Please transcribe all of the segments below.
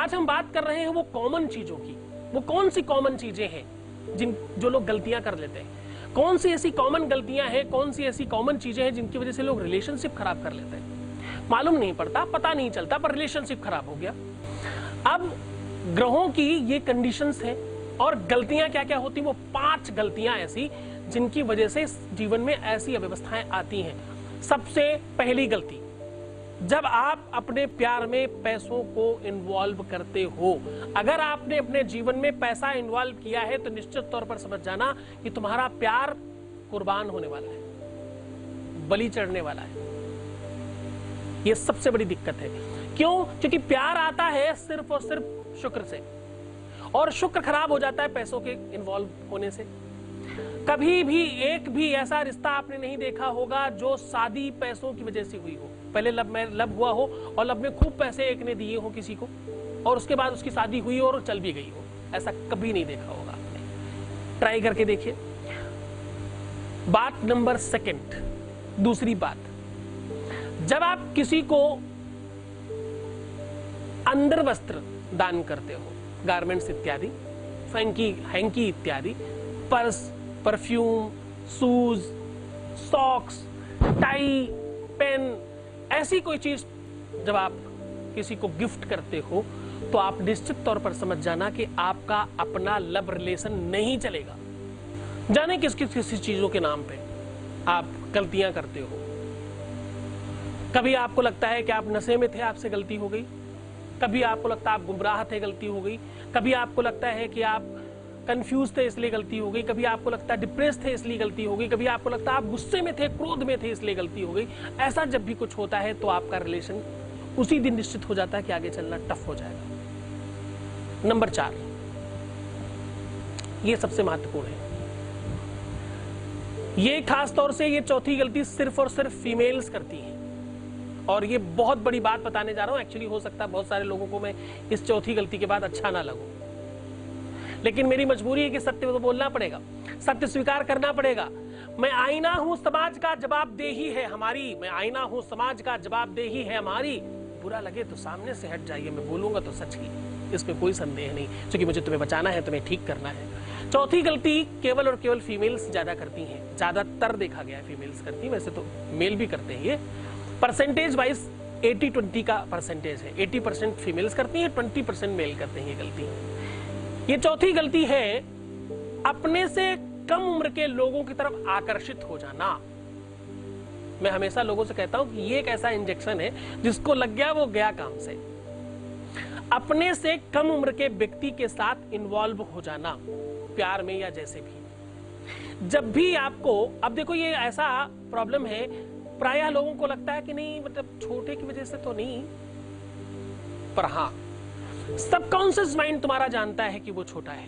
आज हम बात कर रहे हैं वो कॉमन चीजों की। वो कौन सी कॉमन चीजें हैं जो लोग गलतियां कर लेते हैं? कौन सी ऐसी कॉमन गलतियां हैं, कौन सी ऐसी कॉमन चीजें हैं जिनकी वजह से लोग रिलेशनशिप खराब कर लेते हैं? मालूम नहीं पड़ता, पता नहीं चलता, पर रिलेशनशिप खराब हो गया। अब ग्रहों की ये कंडीशंस हैं और गलतियां क्या क्या होती हैं। वो 5 गलतियां ऐसी जिनकी वजह से जीवन में ऐसी अव्यवस्थाएं आती हैं। सबसे पहली गलती, जब आप अपने प्यार में पैसों को इन्वॉल्व करते हो। अगर आपने अपने जीवन में पैसा इन्वॉल्व किया है तो निश्चित तौर पर समझ जाना कि तुम्हारा प्यार कुर्बान होने वाला है, बलि चढ़ने वाला है। यह सबसे बड़ी दिक्कत है। क्यों? क्योंकि प्यार आता है सिर्फ और सिर्फ शुक्र से, और शुक्र खराब हो जाता है पैसों के इन्वॉल्व होने से। कभी भी एक भी ऐसा रिश्ता आपने नहीं देखा होगा जो शादी पैसों की वजह से हुई हो। पहले लब हुआ हो और लब में खूब पैसे एक ने दिए हो किसी को, और उसके बाद उसकी शादी हुई और चल भी गई हो। ऐसा कभी नहीं देखा होगा आपने। ट्राई करके देखिए। बात नंबर 2, दूसरी बात, जब आप किसी को अंदर वस्त्र दान करते हो, गारमेंट्स इत्यादि, हैंकी इत्यादि, purse, perfume, shoes, socks, tie, pen, ऐसी कोई चीज जब आप किसी को गिफ्ट करते हो तो आप निश्चित तौर पर समझ जाना कि आपका अपना लव रिलेशन नहीं चलेगा। जाने किस किस चीजों के नाम पे आप गलतियां करते हो। कभी आपको लगता है कि आप नशे में थे, आपसे गलती हो गई। कभी आपको लगता है आप गुमराह थे, गलती हो गई। कभी आपको लगता है कि आप कंफ्यूज थे, इसलिए गलती हो गई। कभी आपको लगता है डिप्रेस थे, इसलिए गलती हो गई। कभी आपको लगता है आप गुस्से में थे, क्रोध में थे, इसलिए गलती हो गई। ऐसा जब भी कुछ होता है तो आपका रिलेशन उसी दिन निश्चित हो जाता है कि आगे चलना टफ हो जाएगा। नंबर 4, ये सबसे महत्वपूर्ण है। ये खास तौर से ये चौथी गलती सिर्फ और सिर्फ फीमेल्स करती हैं, और ये बहुत बड़ी बात बताने जा रहा हूं। एक्चुअली हो सकता है बहुत सारे लोगों को मैं इस चौथी गलती के बाद अच्छा ना लगूं, लेकिन मेरी मजबूरी है कि सत्य तो बोलना पड़ेगा, सत्य स्वीकार करना पड़ेगा। मैं आईना हूं, समाज का जवाबदेही है हमारी। मैं आईना हूं, समाज का जवाबदेही है हमारी। बुरा लगे तो सामने से हट जाइए, मैं बोलूंगा तो सच ही, इसमें कोई संदेह नहीं, क्योंकि मुझे तुम्हें बचाना है, तुम्हें ठीक करना है। चौथी गलती केवल और केवल फीमेल्स ज्यादा करती हैं, ज्यादातर देखा गया है फीमेल्स करती, वैसे तो मेल भी करते हैं। ये परसेंटेज वाइज 80-20 का परसेंटेज है। 80% फीमेल्स करती हैं, 20% मेल करते हैं ये गलती। ये चौथी गलती है अपने से कम उम्र के लोगों की तरफ आकर्षित हो जाना। मैं हमेशा लोगों से कहता हूं कि ये एक ऐसा इंजेक्शन है जिसको लग गया वो गया काम से। अपने से कम उम्र के व्यक्ति के साथ इन्वॉल्व हो जाना, प्यार में या जैसे भी। जब भी आपको, अब देखो ये ऐसा प्रॉब्लम है, प्रायः लोगों को लगता है कि नहीं, मतलब छोटे की वजह से तो नहीं, पर हां, सबकॉन्शियस माइंड तुम्हारा जानता है कि वो छोटा है।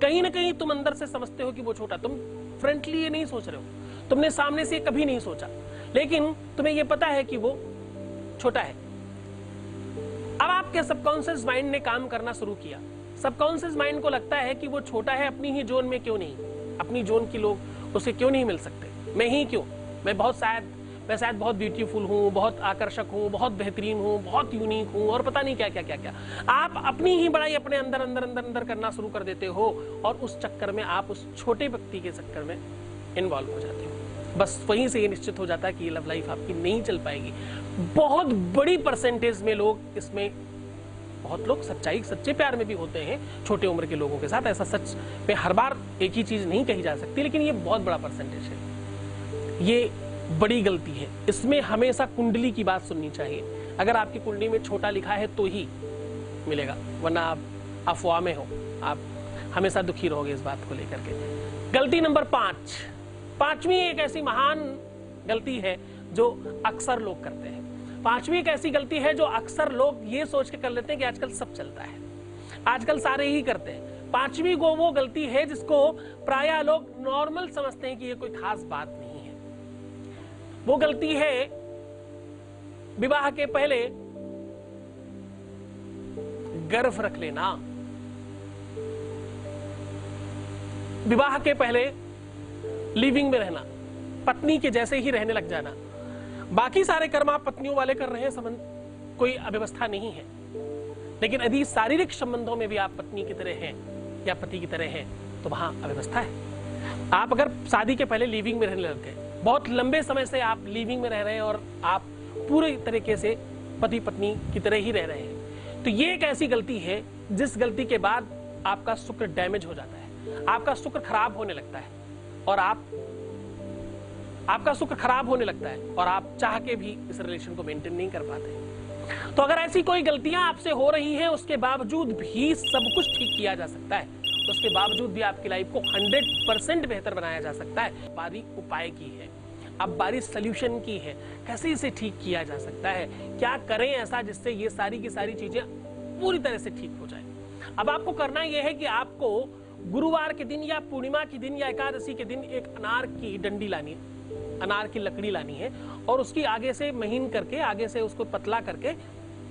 कहीं ना कहीं तुम अंदर से समझते हो कि वो छोटा। तुम फ्रंटली ये नहीं सोच रहे हो, तुमने सामने से कभी नहीं सोचा, लेकिन तुम्हें ये पता है कि वो छोटा है। अब आपके सबकॉन्शियस माइंड ने काम करना शुरू किया। सबकॉन्शियस माइंड को लगता है कि वो छोटा है, अपनी ही जोन में क्यों नहीं, अपनी जोन के लोग उसे क्यों नहीं मिल सकते, मैं ही क्यों, मैं शायद बहुत ब्यूटीफुल हूँ, बहुत आकर्षक हूँ, बहुत बेहतरीन हूँ, बहुत यूनिक हूँ, और पता नहीं क्या क्या क्या क्या। आप अपनी ही बड़ाई अपने अंदर अंदर अंदर अंदर करना शुरू कर देते हो, और उस चक्कर में आप उस छोटे व्यक्ति के चक्कर में इन्वॉल्व हो जाते हो। बस वहीं से ये निश्चित हो जाता है कि ये लव लाइफ आपकी नहीं चल पाएगी। बहुत बड़ी परसेंटेज में लोग इसमें, बहुत लोग सच्चे प्यार में भी होते हैं छोटे उम्र के लोगों के साथ। ऐसा सच में हर बार एक ही चीज नहीं कही जा सकती, लेकिन ये बहुत बड़ा परसेंटेज है। ये बड़ी गलती है। इसमें हमेशा कुंडली की बात सुननी चाहिए। अगर आपकी कुंडली में छोटा लिखा है तो ही मिलेगा, वरना आप अफवाह में हो, आप हमेशा दुखी रहोगे इस बात को लेकर के। गलती नंबर 5, 5वीं एक ऐसी महान गलती है जो अक्सर लोग करते हैं। 5वीं एक ऐसी गलती है जो अक्सर लोग ये सोच के कर लेते हैं कि आजकल सब चलता है, आजकल सारे ही करते हैं। 5वीं वो गलती है जिसको प्रायः लोग नॉर्मल समझते हैं कि ये कोई खास बात नहीं है। वो गलती है विवाह के पहले गर्व रख लेना, विवाह के पहले लिविंग में रहना, पत्नी के जैसे ही रहने लग जाना। बाकी सारे कर्म आप पत्नियों वाले कर रहे हैं, संबंध कोई अव्यवस्था नहीं है। लेकिन यदि शारीरिक संबंधों में भी आप पत्नी की तरह हैं या पति की तरह हैं तो वहां अव्यवस्था है। आप अगर शादी के पहले लिविंग में रहने लगे, बहुत लंबे समय से आप लिविंग में रह रहे हैं और आप पूरे तरीके से पति पत्नी की तरह ही रह रहे हैं, तो ये एक ऐसी गलती है जिस गलती के बाद आपका शुक्र डैमेज हो जाता है, आपका शुक्र खराब होने लगता है और आपका शुक्र खराब होने लगता है और आप चाह के भी इस रिलेशन को मेंटेन नहीं कर पाते। तो अगर ऐसी कोई गलतियां आपसे हो रही हैं, उसके बावजूद भी सब कुछ ठीक किया जा सकता है, उसके बावजूद भी आपकी लाइफ को 100% बेहतर बनाया जा सकता है। बारी उपाय की है, अब बारी सॉल्यूशन की है, कैसे इसे ठीक किया जा सकता है, क्या करें ऐसा जिससे ये सारी की सारी चीजें पूरी तरह से ठीक हो जाए। अब आपको करना यह है कि आपको गुरुवार के दिन या पूर्णिमा के दिन या एकादशी के दिन एक अनार की डंडी लानी है, अनार की लकड़ी लानी है और उसकी आगे से महीन करके, आगे से उसको पतला करके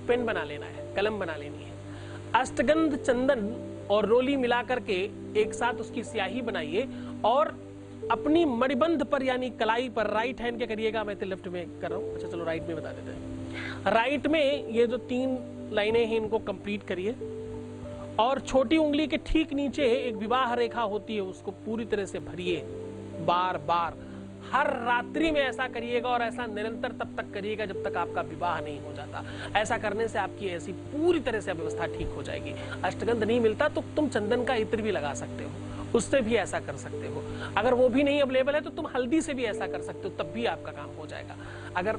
पेन बना लेना है, कलम बना लेनी है। अष्टगंध, चंदन और रोली मिला करके एक साथ उसकी स्याही बनाइए और अपनी मणिबंध पर यानी कलाई पर राइट हैंड के करिएगा। मैं तो लेफ्ट में कर रहा हूं, अच्छा चलो राइट में बता देते हैं। राइट में ये जो 3 लाइनें हैं इनको कंप्लीट करिए और छोटी उंगली के ठीक नीचे एक विवाह रेखा होती है, उसको पूरी तरह से भरिए। बार बार हर रात्रि में ऐसा करिएगा और ऐसा निरंतर तब तक करिएगा जब तक आपका विवाह नहीं हो जाता। ऐसा करने से आपकी ऐसी पूरी तरह से व्यवस्था ठीक हो जाएगी। अष्टगंध नहीं मिलता तो तुम चंदन का इत्र भी लगा सकते हो, उससे भी ऐसा कर सकते हो। अगर वो भी नहीं अवेलेबल है तो तुम हल्दी से भी ऐसा कर सकते हो, तब भी आपका काम हो जाएगा। अगर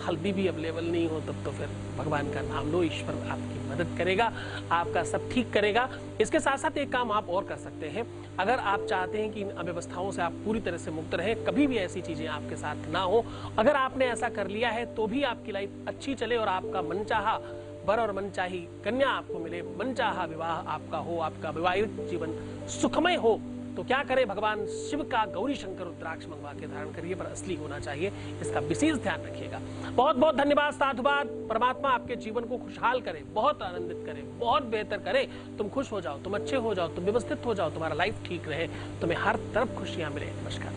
हल्दी भी अवेलेबल नहीं हो तब तो फिर भगवान का नाम लो, ईश्वर आपकी मदद करेगा, आपका सब ठीक करेगा। इसके साथ साथ एक काम आप और कर सकते हैं, अगर आप चाहते हैं कि इन अव्यवस्थाओं से आप पूरी तरह से मुक्त रहें, कभी भी ऐसी चीजें आपके साथ ना हो, अगर आपने ऐसा कर लिया है तो भी आपकी लाइफ अच्छी चले और आपका मनचाहा वर और मनचाही कन्या आपको मिले, मनचाहा विवाह आपका हो, आपका वैवाहिक जीवन सुखमय हो, तो क्या करें, भगवान शिव का गौरी शंकर रुद्राक्ष मंगवा के धारण करिए, पर असली होना चाहिए, इसका विशेष ध्यान रखिएगा। बहुत बहुत धन्यवाद, साधुवाद। परमात्मा आपके जीवन को खुशहाल करे, बहुत आनंदित करे, बहुत बेहतर करे, तुम खुश हो जाओ, तुम अच्छे हो जाओ, तुम व्यवस्थित हो जाओ, तुम्हारा लाइफ ठीक रहे, तुम्हें हर तरफ खुशियां मिले। नमस्कार।